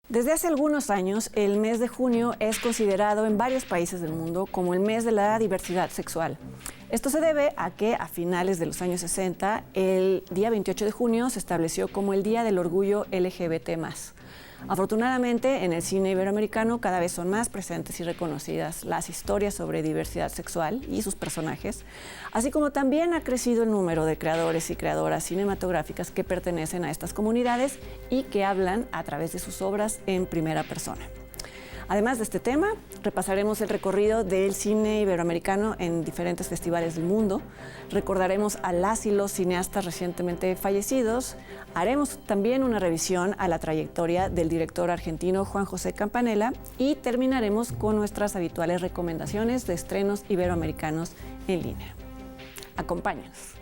Desde hace algunos años, el mes de junio es considerado en varios países del mundo como el mes de la diversidad sexual. Esto se debe a que a finales de los años 60, el día 28 de junio se estableció como el Día del Orgullo LGBT+. Afortunadamente, en el cine iberoamericano cada vez son más presentes y reconocidas las historias sobre diversidad sexual y sus personajes, así como también ha crecido el número de creadores y creadoras cinematográficas que pertenecen a estas comunidades y que hablan a través de sus obras en primera persona. Además de este tema, repasaremos el recorrido del cine iberoamericano en diferentes festivales del mundo, recordaremos a las y los cineastas recientemente fallecidos, haremos también una revisión a la trayectoria del director argentino Juan José Campanella y terminaremos con nuestras habituales recomendaciones de estrenos iberoamericanos en línea. Acompáñanos.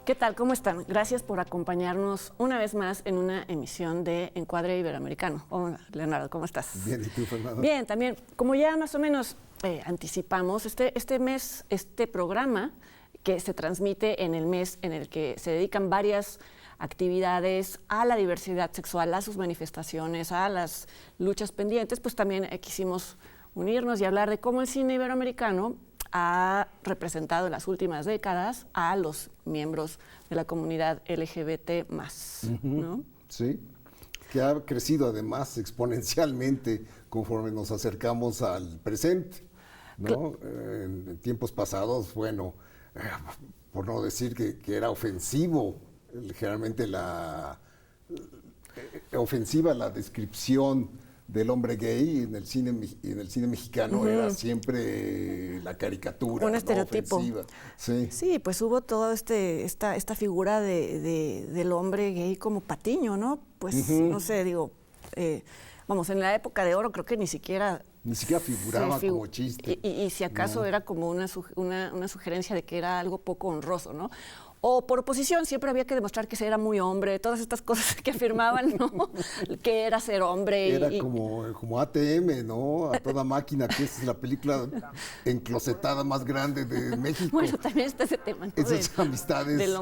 ¿Qué tal? ¿Cómo están? Gracias por acompañarnos una vez más en una emisión de Encuadre Iberoamericano. Hola, Leonardo, ¿cómo estás? Bien, ¿y tú, Fernando? Bien, también. Como ya más o menos anticipamos, este mes, este programa que se transmite en el mes en el que se dedican varias actividades a la diversidad sexual, a sus manifestaciones, a las luchas pendientes, pues también quisimos unirnos y hablar de cómo el cine iberoamericano ha representado en las últimas décadas a los miembros de la comunidad LGBT+, ¿no? Sí, que ha crecido además exponencialmente conforme nos acercamos al presente, ¿no? En tiempos pasados, bueno, por no decir que era ofensivo, generalmente ofensiva la descripción del hombre gay en el cine mexicano era siempre la caricatura, un estereotipo. Ofensiva. Sí. Sí, pues hubo toda esta figura del hombre gay como patiño, ¿no? Pues no sé, digo, vamos, en la época de oro creo que ni siquiera figuraba como chiste. Y si acaso era como una sugerencia de que era algo poco honroso, ¿no? O por oposición siempre había que demostrar que se era muy hombre, todas estas cosas que afirmaban, ¿no? Que era ser hombre. Era como ATM, ¿no? A toda máquina, que es la película enclosetada más grande de México. Bueno, también está ese tema, ¿no? Esas amistades. Del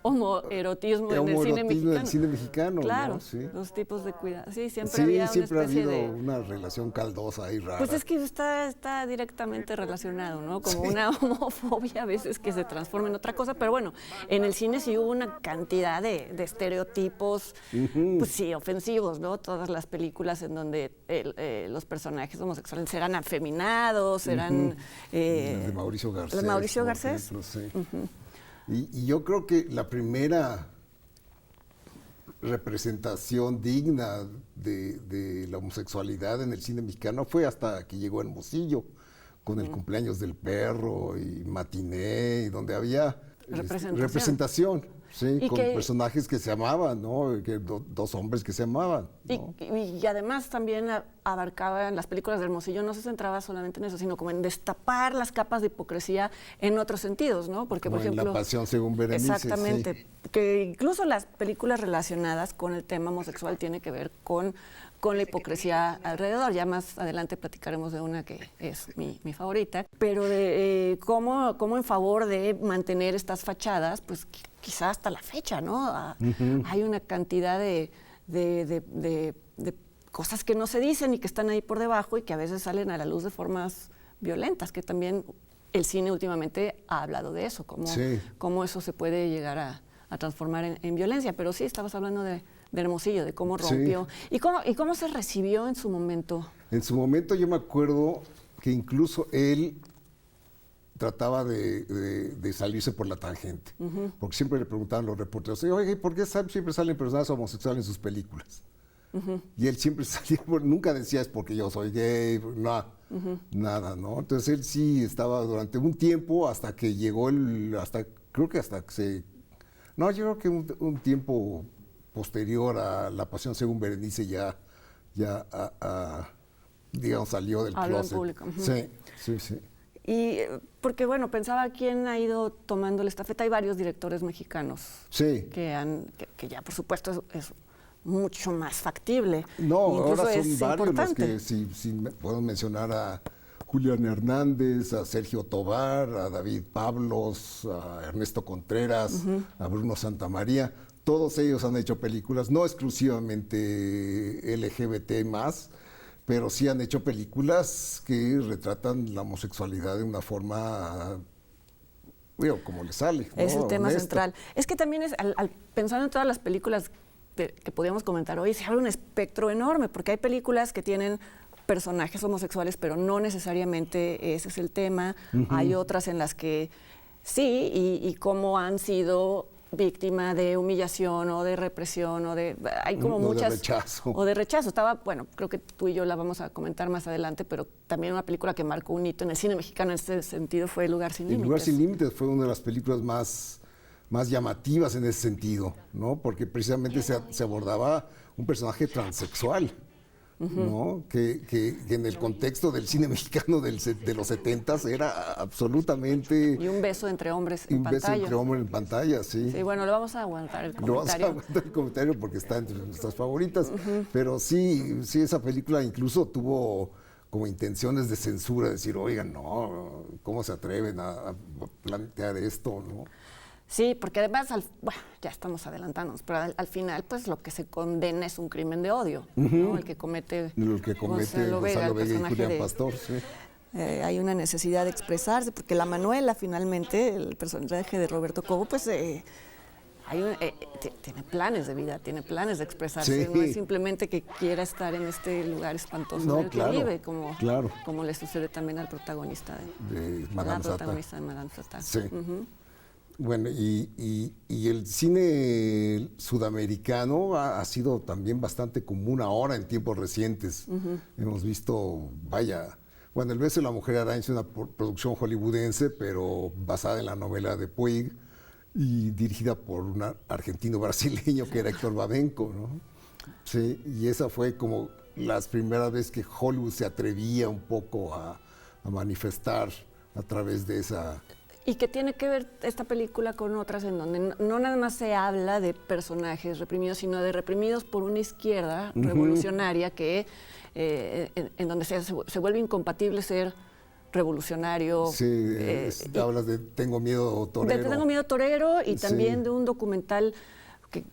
homoerotismo en el cine mexicano. Claro, ¿no? Sí. Los tipos de cuidado. Sí, siempre sí, había siempre una especie ha habido una relación caldosa y rara. Pues es que está directamente relacionado, ¿no? Como una homofobia a veces que se transforma en otra cosa, pero bueno, en el cine sí hubo una cantidad de estereotipos, pues sí, ofensivos, ¿no? Todas las películas en donde los personajes homosexuales eran afeminados, eran... de Mauricio Garcés. De Mauricio Garcés. No sé. Y yo creo que la primera representación digna de la homosexualidad en el cine mexicano fue hasta que llegó Hermosillo, con el cumpleaños del perro y Matiné, y donde había representación, sí, con personajes que se amaban, ¿no? Dos hombres que se amaban, ¿no? Y además también abarcaba en las películas de Hermosillo, no se centraba solamente en eso, sino como en destapar las capas de hipocresía en otros sentidos, ¿no? Porque, como por ejemplo, en La Pasión según Berenice. Exactamente, sí. Que incluso las películas relacionadas con el tema homosexual tienen que ver con la hipocresía alrededor. Ya más adelante platicaremos de una que es mi favorita, pero de cómo en favor de mantener estas fachadas, pues quizás hasta la fecha, ¿no? Hay una cantidad de cosas que no se dicen y que están ahí por debajo y que a veces salen a la luz de formas violentas, que también el cine últimamente ha hablado de eso, cómo eso se puede llegar a transformar en violencia. Pero sí, estabas hablando de Hermosillo, de cómo rompió. Sí. ¿Y cómo se recibió en su momento? En su momento yo me acuerdo que incluso él trataba de salirse por la tangente, porque siempre le preguntaban los reporteros, oye, ¿por qué siempre salen personajes homosexuales en sus películas? Y él siempre salía, nunca decía es porque yo soy gay, nada, ¿no? Entonces él sí estaba durante un tiempo hasta que llegó creo que yo creo que un tiempo posterior a La Pasión según Berenice ya digamos, salió del Habló closet. En público. Sí. porque bueno, pensaba quién ha ido tomando la estafeta. Hay varios directores mexicanos Sí. que ya por supuesto es mucho más factible. No, Incluso ahora son es varios importante. los que, si podemos mencionar a Julián Hernández, a Sergio Tobar, a David Pablos, a Ernesto Contreras, a Bruno Santamaría. Todos ellos han hecho películas, no exclusivamente LGBT más, pero sí han hecho películas que retratan la homosexualidad de una forma, como le sale. Es ¿no? el tema Honesta. central. Es que también pensando en todas las películas que podríamos comentar hoy, se abre un espectro enorme, porque hay películas que tienen personajes homosexuales, pero no necesariamente ese es el tema. Hay otras en las que sí, y cómo han sido víctima de humillación o de represión hay como muchas... de rechazo. O de rechazo. Creo que tú y yo la vamos a comentar más adelante, pero también una película que marcó un hito en el cine mexicano en ese sentido fue El lugar sin límites. El lugar sin límites fue una de las películas más llamativas en ese sentido, ¿no? Porque precisamente se abordaba un personaje transexual, ¿no? Que en el contexto del cine mexicano de los 70s era absolutamente... Y un beso entre hombres en un beso pantalla. entre hombres en pantalla, sí. Sí, bueno, lo vamos a aguantar el Lo vamos a comentario. aguantar el comentario porque está entre nuestras favoritas, pero sí, esa película incluso tuvo como intenciones de censura, decir, oigan, no, ¿cómo se atreven a plantear esto, no? Sí, porque además, ya estamos adelantándonos, pero al final, pues lo que se condena es un crimen de odio, ¿no? El que comete Gonzalo Vega y Julián Pastor, sí. Hay una necesidad de expresarse, porque la Manuela, finalmente, el personaje de Roberto Cobo, pues tiene planes de vida, tiene planes de expresarse, Sí. no es simplemente que quiera estar en este lugar espantoso en el que vive, como le sucede también al protagonista de Madame Zata. protagonista de Madame Zata. Sí. Bueno, y el cine sudamericano ha sido también bastante común ahora en tiempos recientes. Hemos visto, El beso de la mujer araña es una producción hollywoodense, pero basada en la novela de Puig y dirigida por un argentino brasileño que era Héctor Babenco, ¿no? Sí, y esa fue como las primeras veces que Hollywood se atrevía un poco a manifestar a través de esa... Y que tiene que ver esta película con otras en donde no nada más se habla de personajes reprimidos, sino de reprimidos por una izquierda revolucionaria que en donde se vuelve incompatible ser revolucionario. Sí, hablas de Tengo miedo torero. De Tengo miedo torero y también de un documental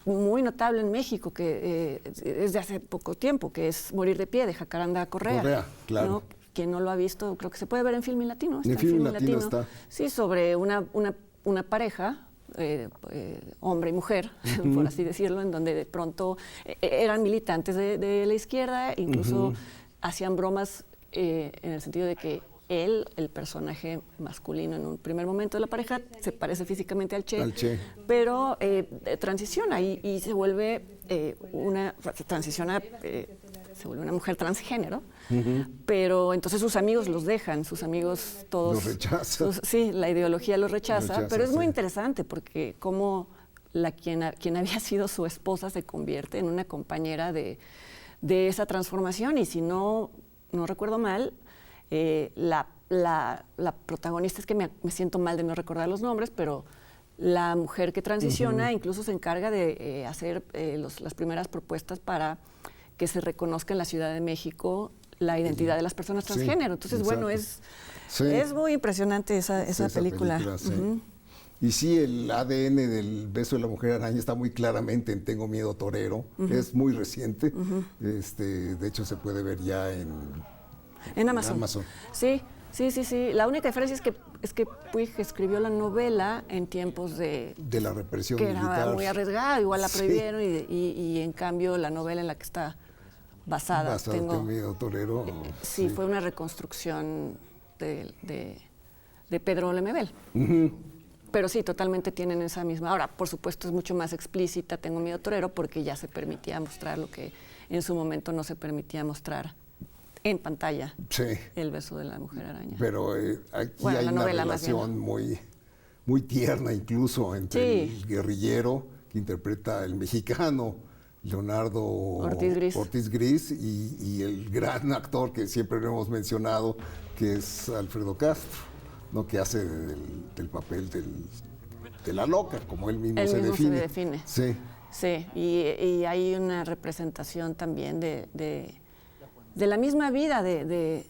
muy notable en México, que es de hace poco tiempo, que es Morir de pie, de Jacaranda Correa. Correa, claro. ¿No? Quien no lo ha visto, creo que se puede ver en Filmin Latino. En Filmin Latino está. Sí, sobre una pareja, hombre y mujer, por así decirlo, en donde de pronto eran militantes de la izquierda, incluso hacían bromas en el sentido de que él, el personaje masculino en un primer momento de la pareja, se parece físicamente al Che. Pero transiciona y se vuelve se vuelve una mujer transgénero, pero entonces sus amigos los dejan, sus amigos todos... Los rechazan. Sí, la ideología los rechaza, pero es muy interesante porque cómo quien había sido su esposa se convierte en una compañera de esa transformación, y si no recuerdo mal, la protagonista, es que me siento mal de no recordar los nombres, pero la mujer que transiciona incluso se encarga de hacer las primeras propuestas para que se reconozca en la Ciudad de México la identidad de las personas transgénero. Entonces, exacto. Es muy impresionante esa película. Sí. Y sí, el ADN del beso de la mujer araña está muy claramente en Tengo miedo torero. Es muy reciente. De hecho, se puede ver ya en Amazon. Sí. La única diferencia es que Puig escribió la novela en tiempos de la represión que militar. Era muy arriesgada, igual la prohibieron, y en cambio la novela en la que está basada Tengo miedo torero. Sí, fue una reconstrucción de Pedro Lemebel. Pero sí, totalmente tienen esa misma. Ahora, por supuesto, es mucho más explícita Tengo miedo torero, porque ya se permitía mostrar lo que en su momento no se permitía mostrar en pantalla. Sí. El beso de la mujer araña. Pero aquí hay una relación muy, muy tierna incluso entre el guerrillero que interpreta el mexicano Leonardo Ortiz Gris y el gran actor que siempre lo hemos mencionado, que es Alfredo Castro. ¿no? Que hace del papel de la loca, como él mismo, Él se, mismo define. se define. Sí. Sí, y hay una representación también de la misma vida de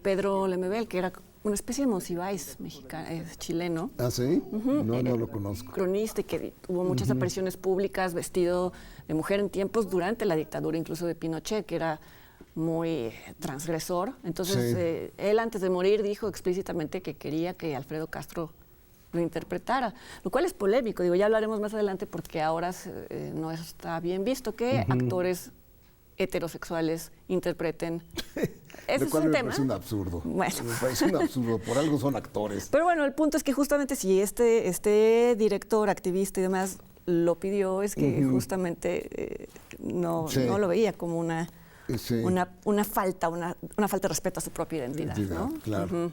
Pedro Lemebel, que era una especie de Monsiváis mexicano, chileno. ¿Ah, sí? No lo conozco. Cronista, y que tuvo muchas apariciones públicas vestido de mujer en tiempos durante la dictadura, incluso de Pinochet, que era muy transgresor. Entonces, él antes de morir dijo explícitamente que quería que Alfredo Castro lo interpretara, lo cual es polémico. Digo, ya hablaremos más adelante porque ahora no está bien visto que actores heterosexuales interpreten. Ese es un tema. Me parece un absurdo. Bueno. Me parece un absurdo. Por algo son actores. Pero bueno, el punto es que justamente si este director, activista y demás lo pidió, es que justamente no lo veía como una falta de respeto a su propia identidad, ¿no? Claro.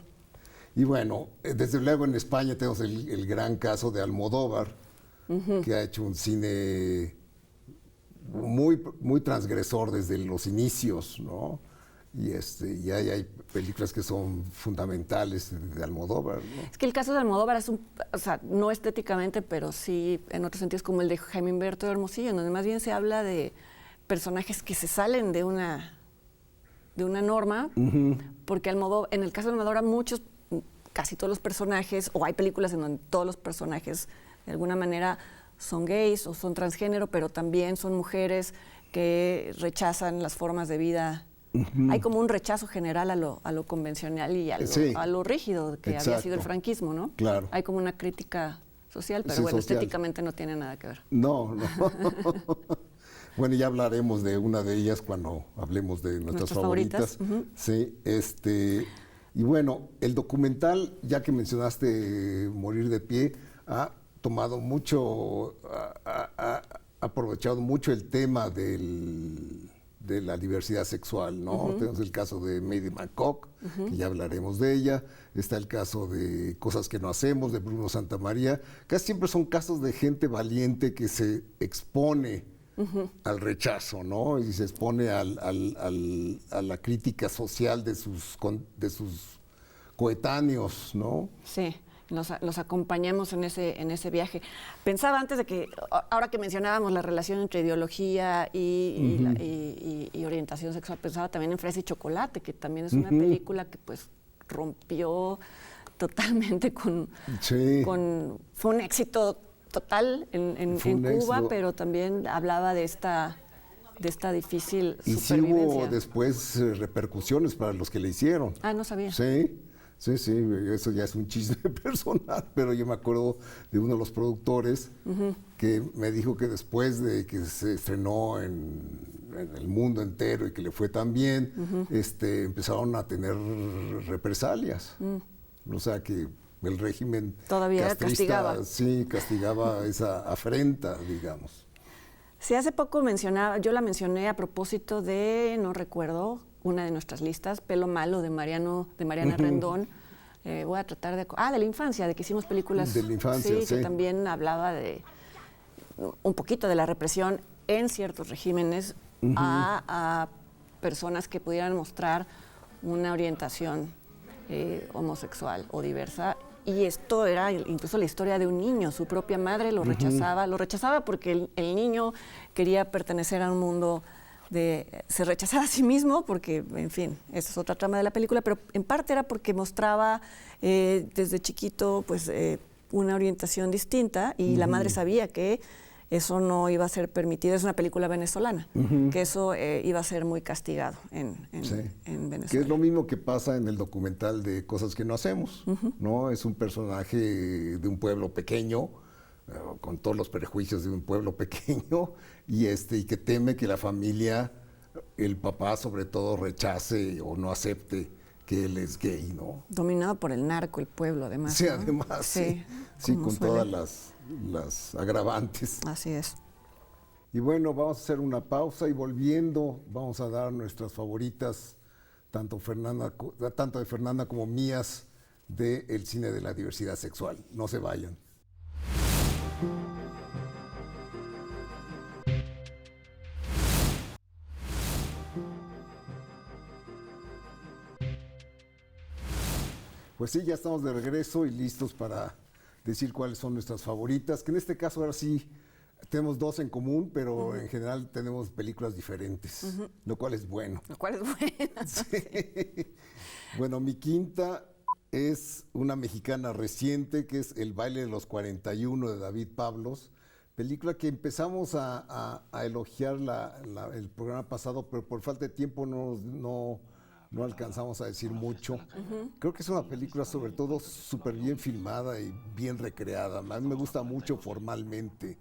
Y bueno, desde luego en España tenemos el gran caso de Almodóvar, que ha hecho un cine muy, muy transgresor desde los inicios, ¿no? Y hay películas que son fundamentales de Almodóvar, ¿no? Es que el caso de Almodóvar es no estéticamente, pero sí en otros sentidos, como el de Jaime Humberto de Hermosillo, donde más bien se habla de personajes que se salen de una norma, porque en el caso de Almodóvar casi todos los personajes, o hay películas en donde todos los personajes de alguna manera son gays o son transgénero, pero también son mujeres que rechazan las formas de vida. Hay como un rechazo general a lo convencional y a lo rígido que había sido el franquismo, ¿no? Claro. Hay como una crítica social, pero bueno, social. estéticamente no tiene nada que ver. No. Bueno, ya hablaremos de una de ellas cuando hablemos de nuestras favoritas. Sí, y bueno, el documental, ya que mencionaste Morir de Pie, ha tomado mucho, ha aprovechado mucho el tema de la diversidad sexual, ¿no? Tenemos el caso de Maddie McCock, que ya hablaremos de ella. Está el caso de Cosas que no hacemos, de Bruno Santamaría. Casi siempre son casos de gente valiente que se expone al rechazo, ¿no? Y se expone a la crítica social de sus coetáneos, ¿no? Sí, los acompañamos en ese viaje. Pensaba antes de que, ahora que mencionábamos la relación entre ideología y orientación sexual, pensaba también en Fresa y Chocolate, que también es una película que pues rompió totalmente fue un éxito total en Cuba, éxito. Pero también hablaba de esta difícil supervivencia. Y sí hubo después repercusiones para los que le hicieron. Ah, no sabía. Sí, eso ya es un chisme personal, pero yo me acuerdo de uno de los productores que me dijo que después de que se estrenó en el mundo entero y que le fue tan bien, empezaron a tener represalias. O sea que el régimen todavía castigaba. Sí, castigaba esa afrenta, digamos. Sí, hace poco yo la mencioné a propósito de, no recuerdo, una de nuestras listas, Pelo Malo, de Mariana Rendón. Voy a tratar de la infancia, de que hicimos películas. De la infancia, sí. Que también hablaba de un poquito de la represión en ciertos regímenes a personas que pudieran mostrar una orientación homosexual o diversa. Y esto era incluso la historia de un niño. Su propia madre lo rechazaba porque el niño quería pertenecer a un mundo se rechazaba a sí mismo porque, en fin, esa es otra trama de la película, pero en parte era porque mostraba desde chiquito pues una orientación distinta y la madre sabía que eso no iba a ser permitido. Es una película venezolana, que eso iba a ser muy castigado en Venezuela. Que es lo mismo que pasa en el documental de Cosas que no hacemos, ¿no? Es un personaje de un pueblo pequeño, con todos los prejuicios de un pueblo pequeño, y que teme que la familia, el papá sobre todo, rechace o no acepte que él es gay, ¿no? Dominado por el narco, el pueblo, además. Sí, ¿no? además, sí, con todas las agravantes. Así es. Y bueno, vamos a hacer una pausa y volviendo vamos a dar nuestras favoritas, tanto de Fernanda como mías, del cine de la diversidad sexual. No se vayan. Pues sí, ya estamos de regreso y listos para decir cuáles son nuestras favoritas, que en este caso ahora sí tenemos dos en común, pero en general tenemos películas diferentes, lo cual es bueno. Lo cual es bueno. Sí. Bueno, mi quinta es una mexicana reciente, que es El baile de los 41 de David Pablos, película que empezamos a elogiar el programa pasado, pero por falta de tiempo no alcanzamos a decir mucho. Creo que es una película sobre todo súper bien filmada y bien recreada. A mí me gusta mucho formalmente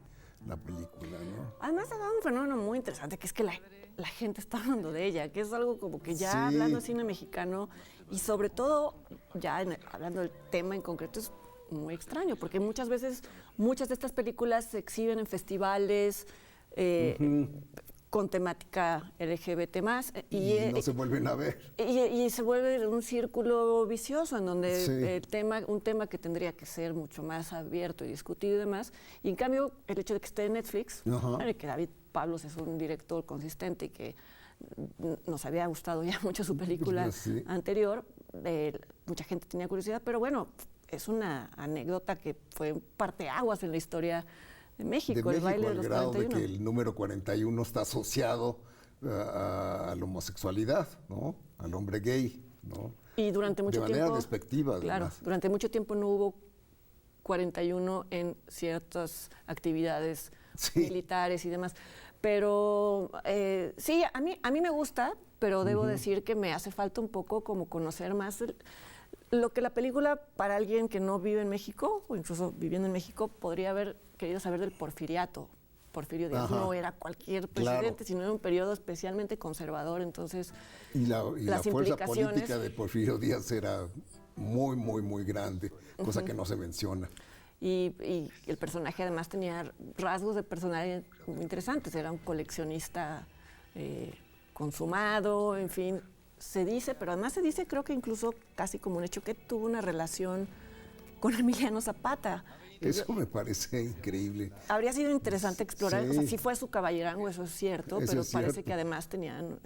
la película, ¿no? Además se da un fenómeno muy interesante, que es que la gente está hablando de ella, que es algo como que ya Sí. hablando de cine mexicano y sobre todo ya hablando del tema en concreto es muy extraño, porque muchas veces muchas de estas películas se exhiben en festivales con temática LGBT+, Y no se vuelven a ver. y se vuelve un círculo vicioso en donde Sí. un tema que tendría que ser mucho más abierto y discutido y demás, y en cambio el hecho de que esté en Netflix, Ajá. bueno, y que David Pablos es un director consistente y que nos había gustado ya mucho su película Sí. anterior, mucha gente tenía curiosidad, pero bueno, es una anécdota que fue un parteaguas en la historia de México, De el baile de al los grado 41. de que el número 41 está asociado a la homosexualidad, ¿no? Al hombre gay, ¿no? Y durante mucho de tiempo... manera despectiva, Claro, además. durante mucho tiempo no hubo 41 en ciertas actividades Sí. militares y demás. Pero sí, a mí me gusta, pero debo decir que me hace falta un poco como conocer más lo que la película, para alguien que no vive en México, o incluso viviendo en México, podría haber querido saber del porfiriato. Porfirio Díaz Ajá. no era cualquier Claro. presidente, sino era un periodo especialmente conservador, entonces Y la las fuerza implicaciones... política de Porfirio Díaz era muy, muy, muy grande, cosa que no se menciona. Y el personaje además tenía rasgos de personalidad muy interesantes. Era un coleccionista consumado, en fin, se dice, pero además se dice, creo que incluso casi como un hecho, que tuvo una relación con Emiliano Zapata. Eso me parece increíble. Habría sido interesante explorar, Sí. o sea, sí fue su caballerango, eso es cierto, Eso pero es parece cierto. que además tenían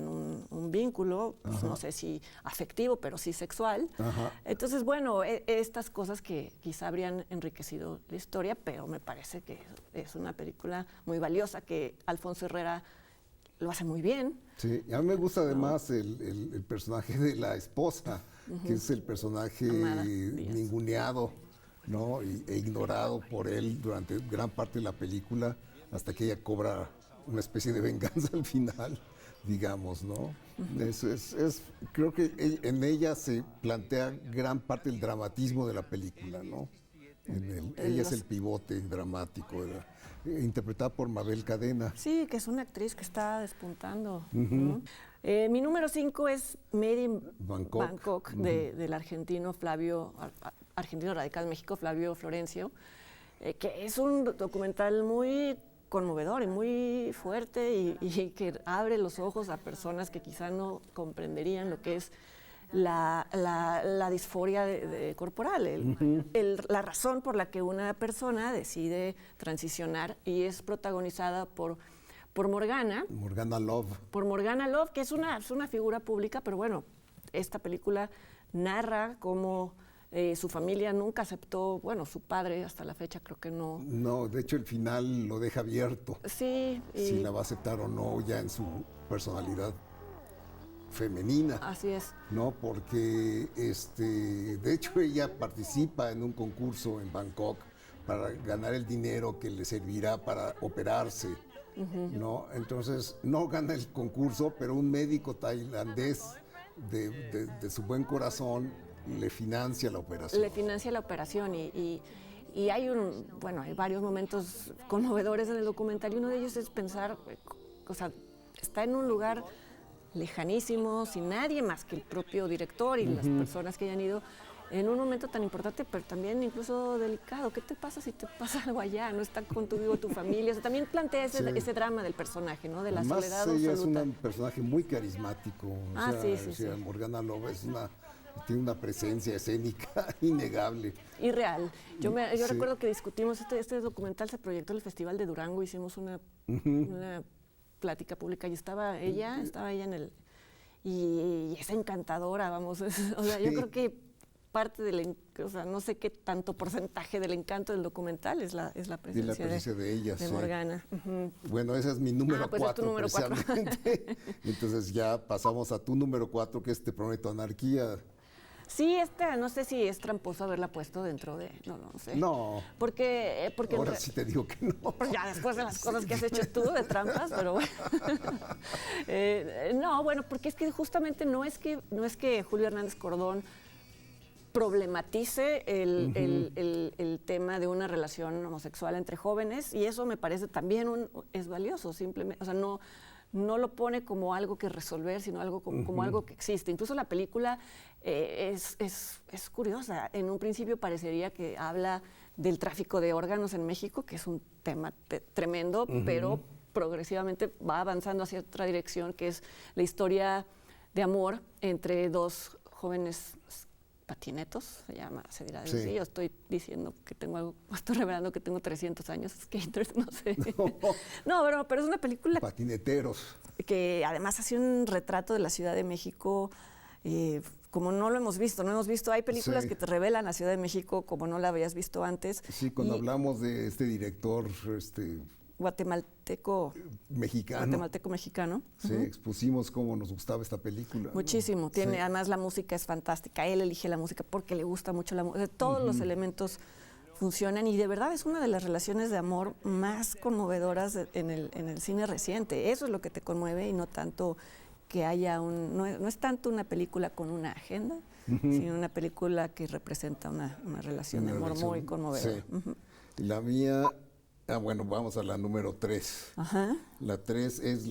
un vínculo, pues, no sé si afectivo, pero sí sexual. Ajá. Entonces, bueno, estas cosas que quizá habrían enriquecido la historia, pero me parece que es una película muy valiosa, que Alfonso Herrera lo hace muy bien. Sí, y a mí me gusta además el personaje de la esposa, que es el personaje Amada Díaz. ninguneado, ¿no? E ignorado por él durante gran parte de la película, hasta que ella cobra una especie de venganza al final, digamos, ¿no? Creo que en ella se plantea gran parte del dramatismo de la película, ¿no? Ella es el pivote dramático, interpretada por Mabel Cadena. Sí, que es una actriz que está despuntando, ¿no? Mi número 5 es Made in Bangkok, del argentino argentino radicado en México, Flavio Florencio, que es un documental muy conmovedor y muy fuerte y que abre los ojos a personas que quizá no comprenderían lo que es la disforia corporal, la razón por la que una persona decide transicionar, y es protagonizada por Morgana. Morgana Love. Por Morgana Love, que es una figura pública, pero bueno, esta película narra cómo su familia nunca aceptó, bueno, su padre hasta la fecha creo que no. No, de hecho el final lo deja abierto. Sí. Si la va a aceptar o no ya en su personalidad femenina. Así es. No, porque de hecho ella participa en un concurso en Bangkok para ganar el dinero que le servirá para operarse. ¿No? Entonces no gana el concurso, pero un médico tailandés de su buen corazón le financia la operación. Le financia la operación y hay hay varios momentos conmovedores en el documental, y uno de ellos es pensar, o sea, está en un lugar lejanísimo, sin nadie más que el propio director y las personas que hayan ido, en un momento tan importante, pero también incluso delicado. ¿Qué te pasa si te pasa algo allá? No está contigo tu familia. O sea, también plantea ese drama del personaje, ¿no? De la Además, soledad ella absoluta. es un personaje muy carismático. Sí. Morgana Love tiene una presencia escénica innegable. Irreal. Yo recuerdo que discutimos, este documental se proyectó en el Festival de Durango, hicimos una plática pública y estaba ella en el... Y es encantadora, vamos. O sea, yo creo que parte o sea, no sé qué tanto porcentaje del encanto del documental es la presencia de ella, de Morgana. Uh-huh. Bueno, ese es mi número 4, pues es tu número precisamente. Entonces ya pasamos a tu número 4, que es Te prometo anarquía. Sí, no sé si es tramposo haberla puesto dentro de... No sé. No. Porque ahora sí te digo que no. Pues ya después de las cosas que has hecho tú de trampas, pero bueno. No, bueno, porque es que justamente no es que Julio Hernández Cordón problematice el tema de una relación homosexual entre jóvenes, y eso me parece también es valioso, simplemente, o sea, no lo pone como algo que resolver, sino algo como algo que existe. Incluso la película es curiosa. En un principio parecería que habla del tráfico de órganos en México, que es un tema tremendo, pero progresivamente va avanzando hacia otra dirección, que es la historia de amor entre dos jóvenes patinetos, se dirá así. Sí. Yo estoy diciendo que estoy revelando que tengo 300 años, skaters, no sé. No, pero es una película... Patineteros. Que además hace un retrato de la Ciudad de México como no lo hemos visto. Hay películas que te revelan la Ciudad de México como no la habías visto antes. Sí, cuando hablamos de este director... guatemalteco mexicano. Sí, expusimos cómo nos gustaba esta película. Muchísimo. ¿No? Además la música es fantástica. Él elige la música porque le gusta mucho la música. Todos los elementos funcionan, y de verdad es una de las relaciones de amor más conmovedoras en el cine reciente. Eso es lo que te conmueve, y no tanto que haya no es tanto una película con una agenda, sino una película que representa una relación de amor muy conmovedora. Sí. La mía... bueno, vamos a la número 3. Ajá. La 3 es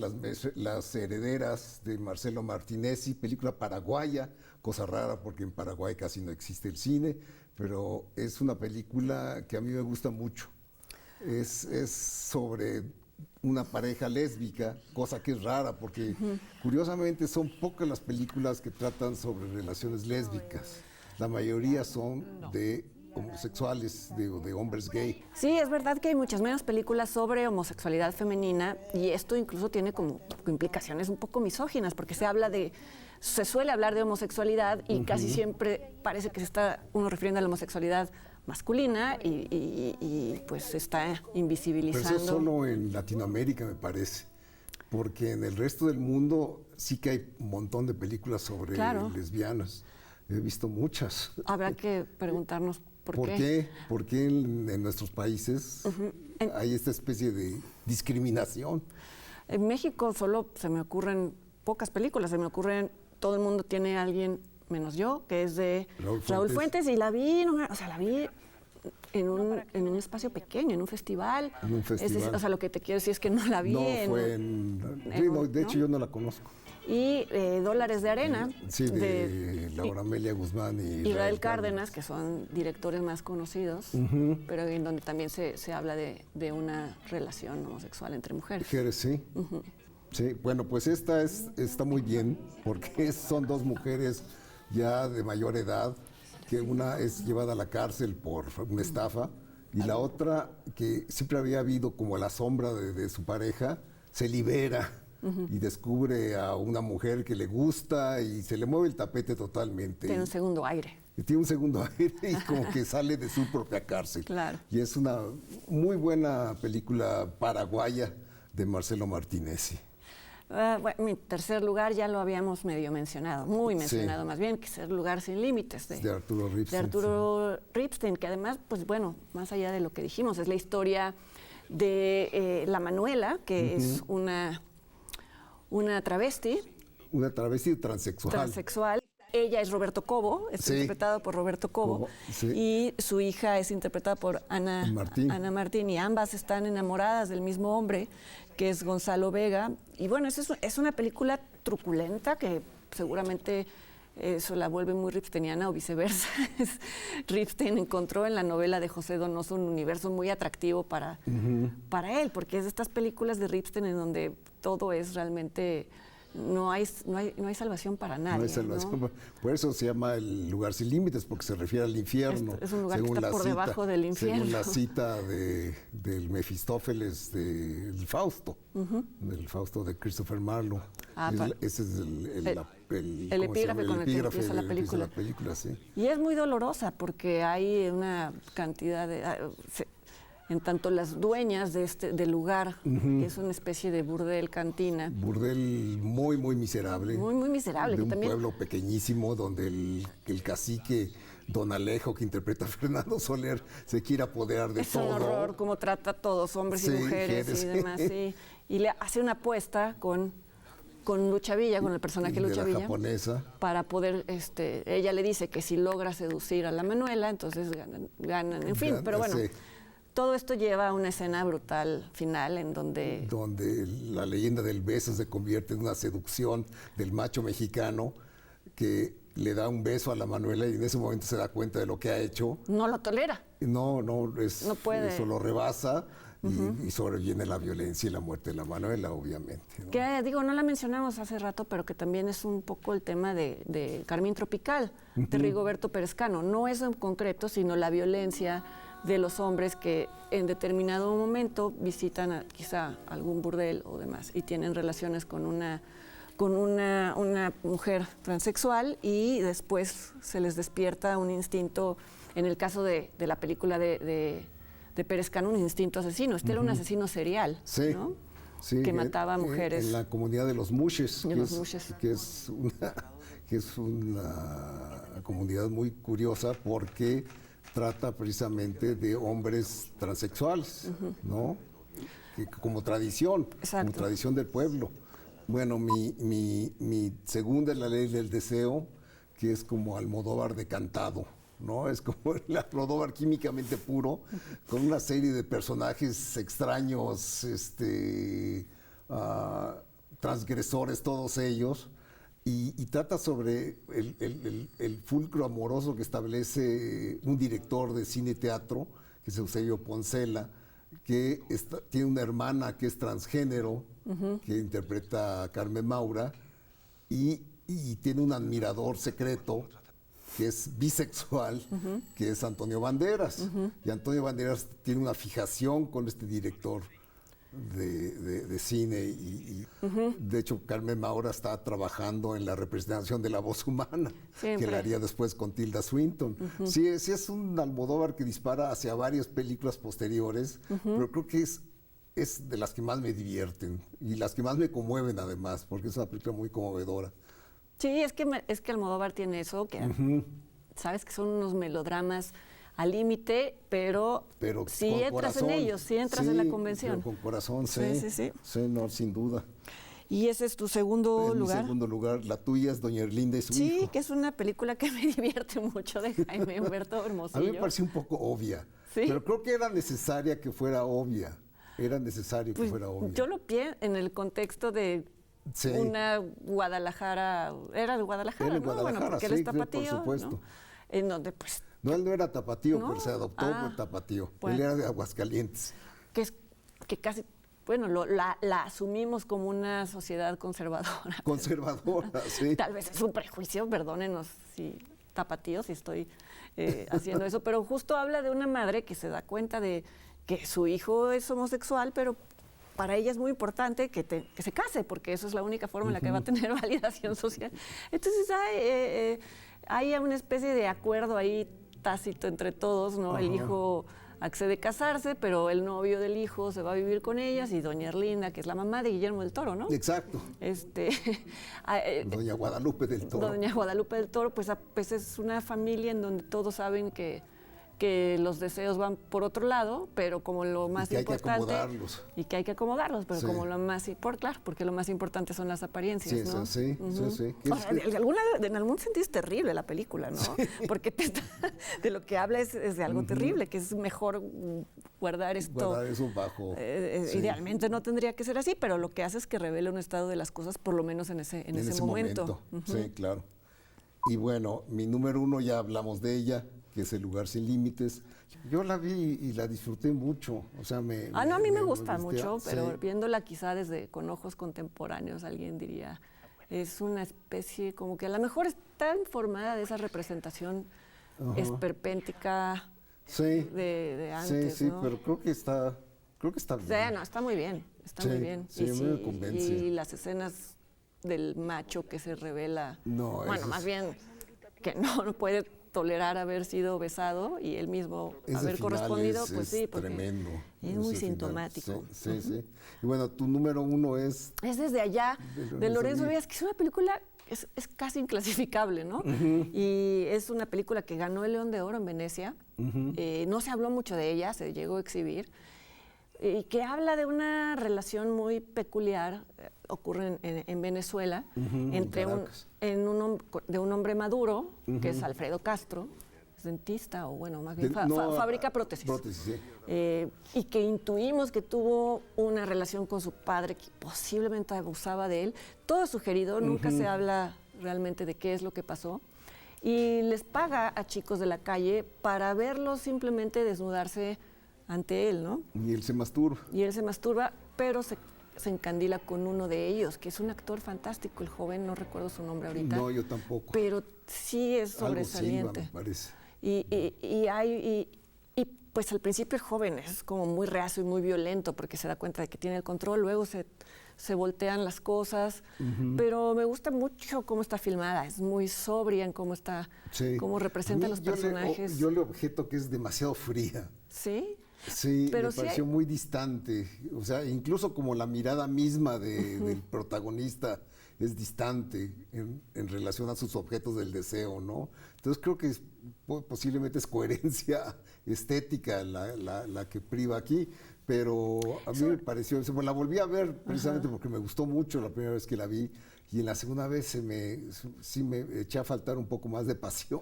Las herederas de Marcelo Martinezzi, película paraguaya, cosa rara porque en Paraguay casi no existe el cine, pero es una película que a mí me gusta mucho. Es sobre una pareja lésbica, cosa que es rara porque curiosamente son pocas las películas que tratan sobre relaciones lésbicas. La mayoría son de homosexuales, de hombres gay. Sí, es verdad que hay muchas menos películas sobre homosexualidad femenina, y esto incluso tiene como implicaciones un poco misóginas, porque se suele hablar de homosexualidad y casi siempre parece que se está uno refiriendo a la homosexualidad masculina y pues se está invisibilizando. Pero eso solo en Latinoamérica, me parece, porque en el resto del mundo sí que hay un montón de películas sobre lesbianas. He visto muchas. Habrá que preguntarnos ¿por qué? ¿Por qué en nuestros países hay esta especie de discriminación? En México solo se me ocurren pocas películas. Todo el mundo tiene a alguien menos yo, que es de Raúl Fuentes, y la vi en un espacio pequeño, en un festival. O sea, lo que te quiero decir es que no la vi. De hecho, yo no la conozco. Y Dólares de Arena, de Laura Amelia Guzmán y Israel Cárdenas, que son directores más conocidos, pero en donde también se habla de una relación homosexual entre mujeres. Sí. Sí, bueno, pues esta está muy bien, porque son dos mujeres ya de mayor edad, que una es llevada a la cárcel por una estafa, y la otra, que siempre había habido como la sombra de su pareja, se libera. Y descubre a una mujer que le gusta y se le mueve el tapete totalmente. Tiene un segundo aire. Tiene un segundo aire y como que sale de su propia cárcel. Claro. Y es una muy buena película paraguaya de Marcelo Martinezzi. Bueno, mi tercer lugar ya lo habíamos medio mencionado, muy mencionado más bien, que es El lugar sin límites de Arturo Ripstein. De Arturo Ripstein, que además, pues bueno, más allá de lo que dijimos, es la historia de la Manuela, que es una travesti. Una travesti transexual. Ella es Roberto Cobo, interpretado por Roberto Cobo, y su hija es interpretada por Ana Martín, y ambas están enamoradas del mismo hombre, que es Gonzalo Vega. Y bueno, es una película truculenta que seguramente eso la vuelve muy ripsteiniana o viceversa. Ripstein encontró en la novela de José Donoso un universo muy atractivo para él, porque es de estas películas de Ripstein en donde todo es realmente... No hay salvación para nadie. No hay salvación. ¿No? Por eso se llama El lugar sin límites, porque se refiere al infierno. Es un lugar que está por debajo del infierno. Según la cita del Mefistófeles del Fausto, del Fausto de Christopher Marlowe. Esa es la el epígrafe con el que empieza la película. Sí. Y es muy dolorosa porque hay una cantidad de... en tanto las dueñas del lugar, que es una especie de burdel, cantina. Burdel muy, muy miserable. Muy, muy miserable. De un también... pueblo pequeñísimo donde el cacique Don Alejo, que interpreta a Fernando Soler, se quiere apoderar de todo. Es un horror cómo trata a todos, hombres y mujeres y demás. Sí. Y le hace una apuesta con Lucha Villa, con el personaje Lucha Villa, japonesa, para poder, ella le dice que si logra seducir a la Manuela, entonces ganan, en fin, pero bueno, sí. Todo esto lleva a una escena brutal final en donde la leyenda del beso se convierte en una seducción del macho mexicano que le da un beso a la Manuela y en ese momento se da cuenta de lo que ha hecho. No lo tolera. No puede. Eso lo rebasa. Y sobreviene la violencia y la muerte de la Manuela, obviamente, ¿no? Que no la mencionamos hace rato, pero que también es un poco el tema de Carmín Tropical, de Rigoberto Pérez Cano. No eso en concreto, sino la violencia de los hombres que en determinado momento visitan quizá algún burdel o demás y tienen relaciones con una mujer transexual y después se les despierta un instinto, en el caso de la película de Pérez Cano, un instinto asesino. Era un asesino serial, sí, ¿no? Sí, que mataba a mujeres. En la comunidad de los Mushes, que es una comunidad muy curiosa porque trata precisamente de hombres transexuales, ¿no? Como tradición, exacto, como tradición del pueblo. Bueno, mi segunda es La Ley del Deseo, que es como Almodóvar decantado, ¿no? Es como el Almodóvar químicamente puro, con una serie de personajes extraños, transgresores todos ellos, y trata sobre el fulcro amoroso que establece un director de cine-teatro, que es Eusebio Poncela, que tiene una hermana que es transgénero, que interpreta a Carmen Maura, y tiene un admirador secreto que es bisexual, que es Antonio Banderas. Y Antonio Banderas tiene una fijación con este director de cine y de hecho Carmen Maura está trabajando en la representación de La Voz Humana, que la haría después con Tilda Swinton. Sí, es un Almodóvar que dispara hacia varias películas posteriores, pero creo que es de las que más me divierten y las que más me conmueven además, porque es una película muy conmovedora. Sí, es que Almodóvar tiene eso, que sabes que son unos melodramas al límite, pero si entras corazón, en ellos, si entras en la convención. Con corazón, sí, no, sin duda. ¿Y ese es tu segundo lugar? Mi segundo lugar, la tuya es Doña Erlinda y su hijo. Sí, que es una película que me divierte mucho, de Jaime Humberto Hermosillo. A mí me pareció un poco obvia, pero creo que era necesaria que fuera obvia. Era necesario que fuera obvia. Yo lo pienso en el contexto de una Guadalajara, era de Guadalajara, era de Guadalajara, bueno, porque él es tapatío, por supuesto. ¿no? En donde pues... No, él no era tapatío, pero se adoptó por tapatío. Bueno, él era de Aguascalientes. Que casi, bueno, la asumimos como una sociedad conservadora. Conservadora, sí. Tal vez es un prejuicio, perdónenos si tapatío, si estoy haciendo eso, pero justo habla de una madre que se da cuenta de que su hijo es homosexual, pero para ella es muy importante que se case, porque eso es la única forma en la que va a tener validación social. Entonces hay una especie de acuerdo ahí tácito entre todos, ¿no? El hijo accede a casarse, pero el novio del hijo se va a vivir con ellas, y Doña Erlinda, que es la mamá de Guillermo del Toro, ¿no? Exacto. Doña Guadalupe del Toro. Doña Guadalupe del Toro, pues es una familia en donde todos saben que los deseos van por otro lado, pero como lo más importante... Y que hay que acomodarlos. pero como lo más... claro, porque lo más importante son las apariencias, ¿no? Sí. O sea, en algún sentido es terrible la película, ¿no? Sí. Porque de lo que habla es de algo terrible, que es mejor guardar esto... Guardar eso bajo... Idealmente no tendría que ser así, pero lo que hace es que revela un estado de las cosas, por lo menos en ese momento. Sí, claro. Y bueno, mi número 1, ya hablamos de ella, que es El Lugar Sin Límites. Yo la vi y la disfruté mucho. O sea, a mí me gusta mucho, pero viéndola quizá con ojos contemporáneos, alguien diría, es una especie como que a lo mejor está informada de esa representación esperpéntica de antes, Sí, ¿no? pero creo que está bien. Sí, no, está muy bien, muy bien. Sí, me convence. Y las escenas del macho que se revela, No, bueno, más bien que no puede tolerar haber sido besado y él mismo haber correspondido, pues sí, porque tremendo. es muy sintomático. Sí, sí. Y bueno, tu número 1 es... Es Desde allá, de Lorenzo Díaz, que es una película, es casi inclasificable, ¿no? Y es una película que ganó el León de Oro en Venecia. No se habló mucho de ella, se llegó a exhibir. Y que habla de una relación muy peculiar, ocurre en Venezuela, entre de un hombre maduro, que es Alfredo Castro, es dentista, o bueno, más bien fabrica prótesis. Sí. Y que intuimos que tuvo una relación con su padre, que posiblemente abusaba de él. Todo es sugerido, nunca se habla realmente de qué es lo que pasó. Y les paga a chicos de la calle para verlos simplemente desnudarse ante él, ¿no? Y él se masturba. Pero se encandila con uno de ellos, que es un actor fantástico, el joven, no recuerdo su nombre ahorita. No, yo tampoco. Pero sí es sobresaliente. Algo Silva, me parece. Y pues al principio el joven es como muy reacio y muy violento porque se da cuenta de que tiene el control, luego se voltean las cosas, pero me gusta mucho cómo está filmada, es muy sobria en cómo está, cómo representa a los personajes. Yo le objeto que es demasiado fría. ¿Sí? Sí, pero me pareció muy distante, o sea, incluso como la mirada misma del protagonista es distante en relación a sus objetos del deseo, ¿no? Entonces creo que posiblemente es coherencia estética la que priva aquí, pero a mí me pareció, la volví a ver precisamente porque me gustó mucho la primera vez que la vi, y en la segunda vez sí me eché a faltar un poco más de pasión.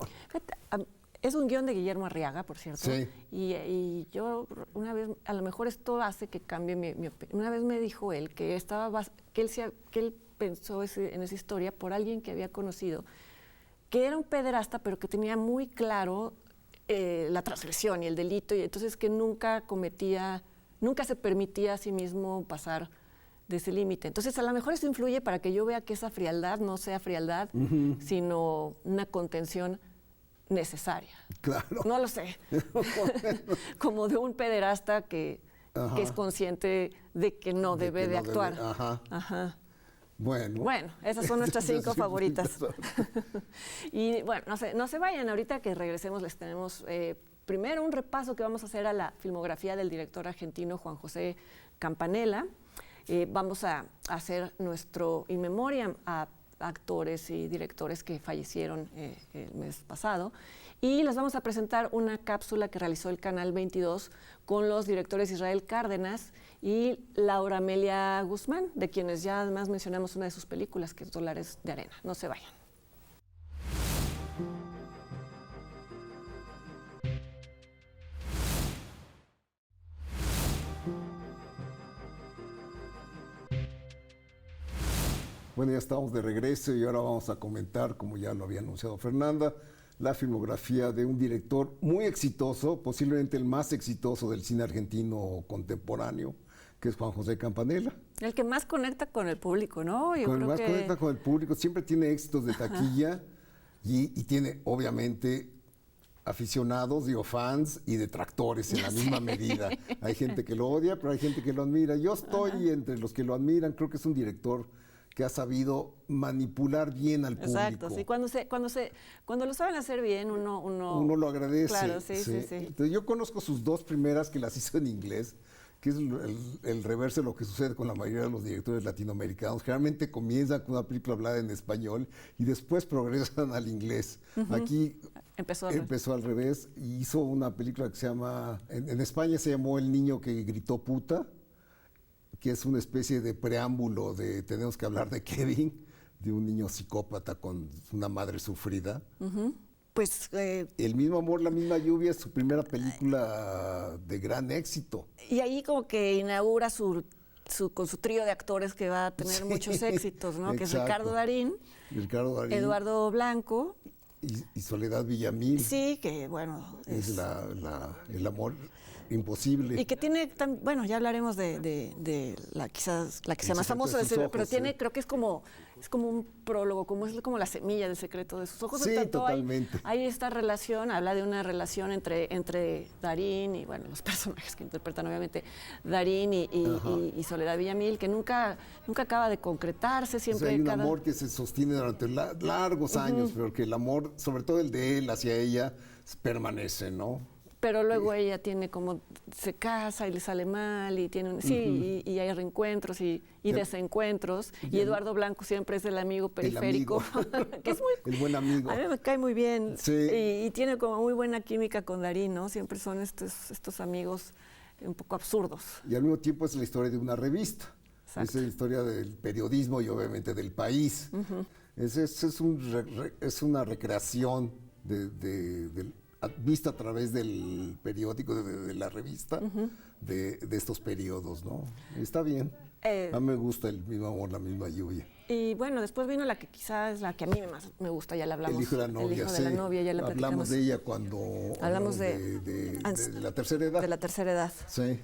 Es un guión de Guillermo Arriaga, por cierto. Sí. Y yo una vez, a lo mejor esto hace que cambie mi opinión. Una vez me dijo él que él pensó en esa historia por alguien que había conocido, que era un pederasta, pero que tenía muy claro la transgresión y el delito, y entonces que nunca se permitía a sí mismo pasar de ese límite. Entonces, a lo mejor eso influye para que yo vea que esa frialdad no sea frialdad, sino una contención necesaria. Claro. No lo sé. Como de un pederasta que es consciente de que no debe de actuar. Bueno, esas son nuestras 5 favoritas. Y bueno, no se vayan. Ahorita que regresemos les tenemos primero un repaso que vamos a hacer a la filmografía del director argentino Juan José Campanella. Vamos a hacer nuestro in memoriam a actores y directores que fallecieron el mes pasado, y les vamos a presentar una cápsula que realizó el Canal 22 con los directores Israel Cárdenas y Laura Amelia Guzmán, de quienes ya además mencionamos una de sus películas, que es Dólares de Arena. No se vayan. Bueno, ya estamos de regreso y ahora vamos a comentar, como ya lo había anunciado Fernanda, la filmografía de un director muy exitoso, posiblemente el más exitoso del cine argentino contemporáneo, que es Juan José Campanella. El que más conecta con el público, ¿no? Conecta con el público, siempre tiene éxitos de taquilla y tiene, obviamente, aficionados, fans y detractores en la misma medida. Hay gente que lo odia, pero hay gente que lo admira. Yo estoy entre los que lo admiran, creo que es un director que ha sabido manipular bien al público. Exacto, sí. Cuando lo saben hacer bien, uno lo agradece. Claro, sí. Entonces, yo conozco sus 2 primeras que las hizo en inglés, que es el reverso de lo que sucede con la mayoría de los directores latinoamericanos. Generalmente comienzan con una película hablada en español y después progresan al inglés. Aquí empezó al revés y hizo una película que se llama, en España se llamó El niño que gritó puta, que es una especie de preámbulo de tenemos que hablar de Kevin, de un niño psicópata con una madre sufrida. Pues El mismo amor, la misma lluvia es su primera película de gran éxito. Y ahí como que inaugura con su trío de actores que va a tener muchos éxitos, ¿no? Que es Ricardo Darín, Eduardo Blanco y Soledad Villamil. Sí, que bueno. Es el amor imposible. Y que tiene, bueno, ya hablaremos de quizás la que sea más famosa, pero tiene, creo que es como es como un prólogo, es como la semilla del secreto de sus ojos. Sí, Tanto totalmente. hay esta relación, habla de una relación entre Darín y, bueno, los personajes que interpretan obviamente Darín y Soledad Villamil, que nunca acaba de concretarse, siempre hay un amor que se sostiene durante largos años, pero que el amor, sobre todo el de él hacia ella, permanece, ¿no? Pero luego ella tiene se casa y le sale mal y tiene y hay reencuentros y desencuentros, y Eduardo Blanco siempre es el amigo periférico, que es el buen amigo. A mí me cae muy bien, sí. y tiene como muy buena química con Darín, ¿no? Siempre son estos amigos un poco absurdos. Y al mismo tiempo es la historia de una revista. Exacto. Es la historia del periodismo y obviamente del país. Es una recreación vista a través del periódico, de la revista, de estos periodos, ¿no? Está bien. A mí me gusta El mismo amor, la misma lluvia. Y bueno, después vino la que quizás es la que a mí más me gusta, ya la hablamos. El hijo de la novia, El hijo de la novia, ya la platicamos. Hablamos de ella cuando hablamos de la tercera edad. De la tercera edad. Sí.